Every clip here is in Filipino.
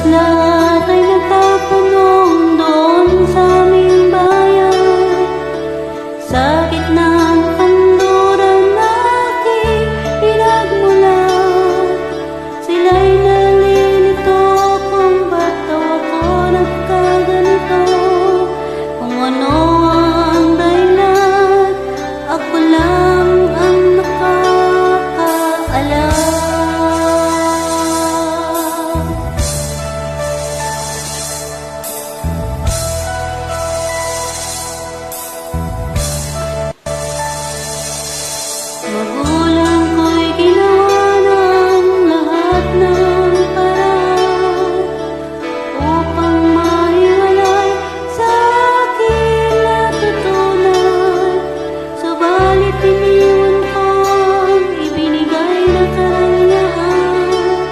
lahat ay nagtatanong doon sa aming bayan, sa gitna ng kanluran na aking pinagmulan. Sila'y nalilito kung ba't daw ako nagkaganito, kung ano ang dahilan, ako lang ang nakakaalam. Magulang ko'y ginawa ng lahat ng paraan upang maiwalay sa aking natutunan. Subalit iniwan ko ang ibinigay na karangyaan,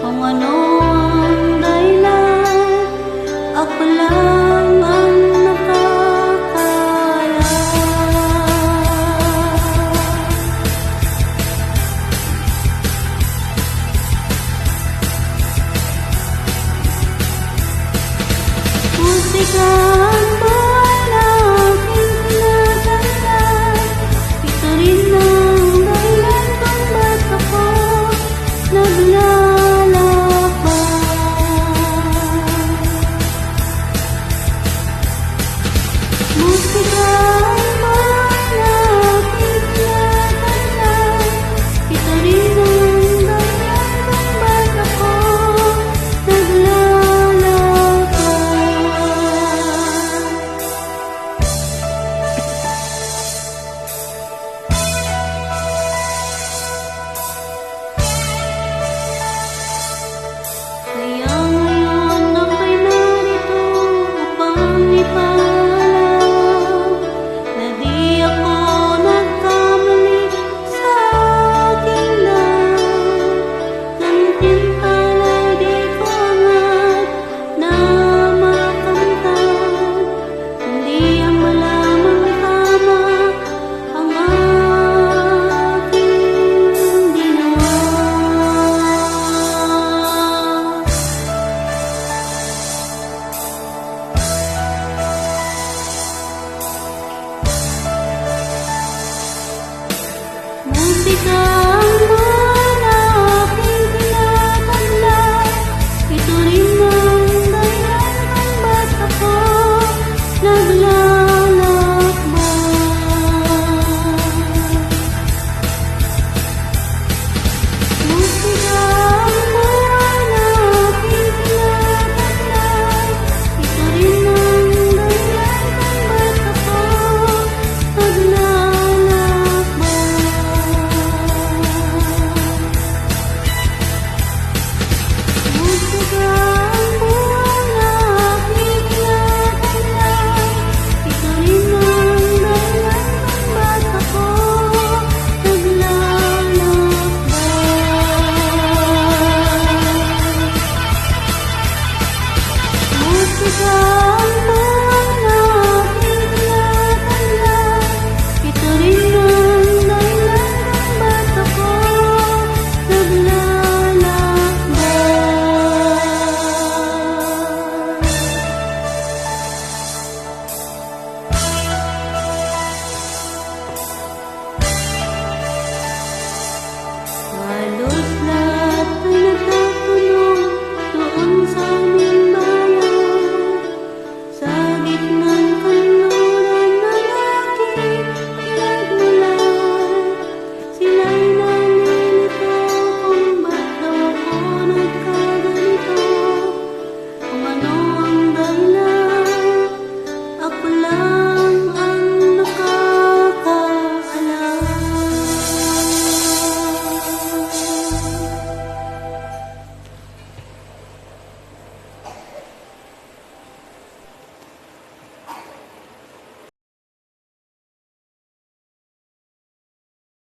kung ano ang dahilan, ako lang ang nakakaalam. Musika ang buhay na aking tinatandaan, ito rin ang dahilan kung ba't ako naglalakbay. Musika